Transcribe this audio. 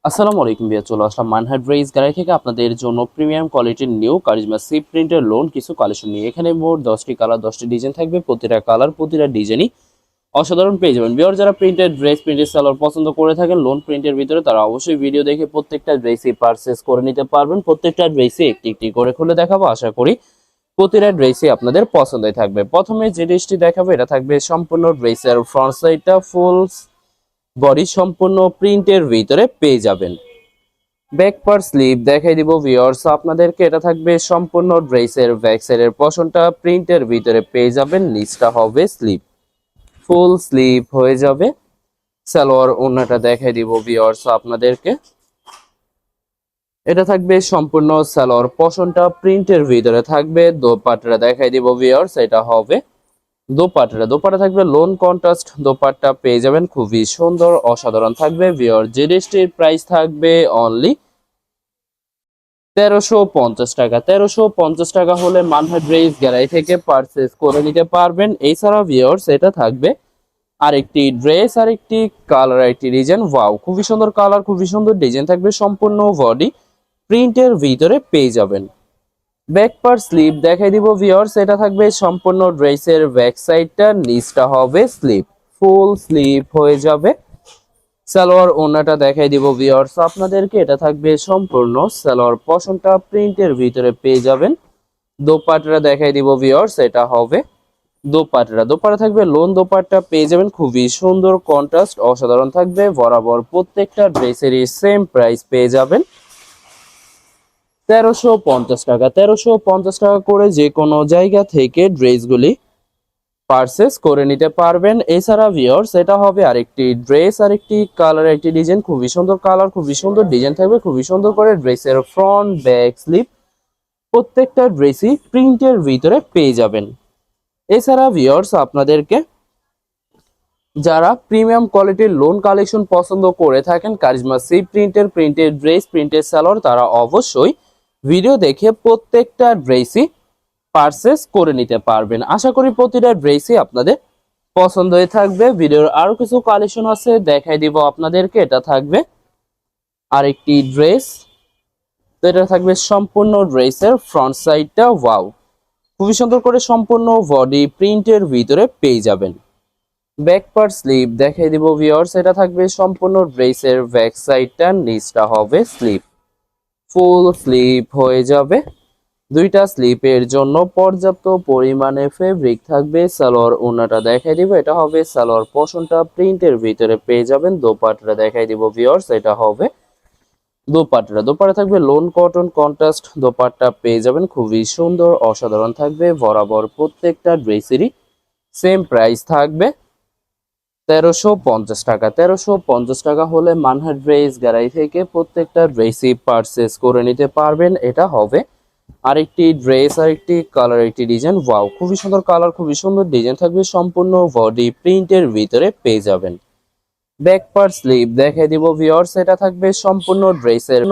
আসসালামু আলাইকুম ভাইয়া, চলে আসলাম মানহাট ড্রেস গ্যালারি থেকে আপনাদের জন্য প্রিমিয়াম কোয়ালিটির নিউ কারিজমা সি প্রিন্টের লোন কিছু কালেকশন নিয়ে। এখানে মোট 10টি কালার 10টি ডিজাইন থাকবে। প্রতিটা কালার প্রতিটা ডিজাইনই অসাধারণ পেয়ে যাবেন। বিয়ার যারা প্রিন্টেড ড্রেস প্রিন্টেড সালোয়ার পছন্দ করে থাকেন লোন প্রিন্টের ভিতরে, তারা অবশ্যই ভিডিও দেখে প্রত্যেকটা ড্রেসই পারচেস করে নিতে পারবেন। প্রত্যেকটা ড্রেসই একটি একটি করে খুলে দেখাবো, আশা করি প্রতিটা ড্রেসই আপনাদের পছন্দই থাকবে। প্রথমে যে ড্রেসটি দেখাবো এটা থাকবে সম্পূর্ণ ড্রেসের ফ্রন্ট সাইডটা ফুল বডি সম্পূর্ণ প্রিন্টের ভিতরে পেয়ে যাবেন। ব্যাক পার স্লিভ দেখাই দিব ভিউয়ার্স আপনাদেরকে। এটা থাকবে সম্পূর্ণ ড্রেসের ব্যাক সাইডের পশনটা প্রিন্টের ভিতরে পেয়ে যাবেন। নিচটা হবে স্লিভ, ফুল স্লিভ হয়ে যাবে। সালোয়ার ওড়নাটা দেখাই দিব ভিউয়ার্স আপনাদেরকে। এটা থাকবে সম্পূর্ণ সালোয়ার পশনটা প্রিন্টের ভিতরে থাকবে। দোপাট্টা দেখাই দিব ভিউয়ার্স, এটা হবে দোপাট্টা থাকবে লোন কন্ট্রাস্ট দোপাট্টা পেয়ে যাবেন, খুবই সুন্দর অসাধারণ থাকবে ভিউয়ার। যে ড্রেসটির প্রাইস থাকবে অনলি 1350 টাকা। 1350 টাকা হলে মানহা ড্রেস গ্যালারি থেকে পারচেস করে নিতে পারবেন। এছাড়া ভিউয়ার্স এটা থাকবে আরেকটি ড্রেস, আরেকটি কালার, আরেকটি ডিজাইন। ওয়াও, খুবই সুন্দর কালার, খুবই সুন্দর ডিজাইন থাকবে। সম্পূর্ণ বডি প্রিন্টের ভিতরে পেয়ে যাবেন। ব্যাক পার স্লিভ দেখাই দিব ভিউয়ার্স, এটা থাকবে সম্পূর্ণ ড্রেসের ব্যাক সাইডটা, নিচটা হবে স্লিভ, ফুল স্লিভ হয়ে যাবে। সালোয়ার ওড়নাটা দেখাই দিব ভিউয়ার্স আপনাদেরকে। এটা থাকবে সম্পূর্ণ সালোয়ার পশনটা প্রিন্টের ভিতরে পেয়ে যাবেন। দোপাট্টা দেখাই দিব ভিউয়ার্স, এটা হবে দোপাট্টা থাকবে লোন দোপাট্টা পেয়ে যাবেন, খুবই সুন্দর কন্ট্রাস্ট অসাধারণ থাকবে। বরাবর প্রত্যেকটা ড্রেসেরই সেম প্রাইস পেয়ে যাবেন 1350 টাকা। 1350 টাকা করে যে কোনো জায়গা থেকে ড্রেসগুলি পারচেস করে নিতে পারবেন। এছাড়া ভিউয়ার্স এটা হবে আরেকটি ড্রেস, আরেকটি কালার, একটি ডিজাইন। খুবই সুন্দর কালার, খুবই সুন্দর ডিজাইন থাকবে, খুবই সুন্দর করে ড্রেসের ফ্রন্ট ব্যাক স্লিভ প্রত্যেকটা ড্রেসই প্রিন্টের ভিতরে পেয়ে যাবেন। এছাড়া ভিউয়ার্স আপনাদেরকে যারা প্রিমিয়াম কোয়ালিটির লোন কালেকশন পছন্দ করে থাকেন, কারিজমা সি প্রিন্টের ড্রেস প্রিন্টের সালোয়ার, তারা অবশ্যই ভিডিও দেখে প্রত্যেকটা ড্রেসই পারচেস করে নিতে পারবেন। আশা করি প্রতিটা ড্রেসই আপনাদের পছন্দ হয়ে থাকবে। ভিডিওর আরো কিছু কালেকশন আছে, দেখাই দিব আপনাদেরকে। এটা থাকবে আরেকটি ড্রেস, তো এটা থাকবে সম্পূর্ণ ড্রেসের ফ্রন্ট সাইডটা। ওয়াও, খুবই সুন্দর করে সম্পূর্ণ বডি প্রিন্টের ভিতরে পেয়ে যাবেন। ব্যাক পার স্লিভ দেখাই দিব ভিউয়ার্স, এটা থাকবে সম্পূর্ণ ড্রেসের ব্যাক সাইডটা, নিচটা হবে স্লিভ, ফুল স্লিভ হয়ে যাবে। দুইটা স্লিপের জন্য পর্যাপ্ত পরিমাণে ফেব্রিক থাকবে। সালোয়ার ওড়নাটা দেখাই দিব, এটা হবে সালোয়ার পোর্শনটা প্রিন্টের ভিতরে পেয়ে যাবেন। দোপাট্টা দেখাই দিব ভিউয়ার্স, এটা হবে দোপাট্টা থাকবে লোন কটন কন্ট্রাস্ট দোপাট্টা পেয়ে যাবেন, খুবই সুন্দর অসাধারণ থাকবে। বরাবর প্রত্যেকটা ড্রেসেরই সেম প্রাইস থাকবে 1350 টাকা। 1350 টাকা হলে মানহাট ড্রেস গ্যালারি থেকে প্রত্যেকটা ড্রেসই পারচেস করে নিতে পারবেন। এটা হবে আরেকটি ড্রেস, আরেকটি কালার, একটি ডিজাইন। ওয়াও, খুবই সুন্দর কালার, খুবই সুন্দর ডিজাইন থাকবে। সম্পূর্ণ বডি প্রিন্টের ভিতরে পেয়ে যাবেন। ব্যাক পার স্লিভ দেখাই দিব ভিউয়ার্স, এটা থাকবে সম্পূর্ণ ড্রেসের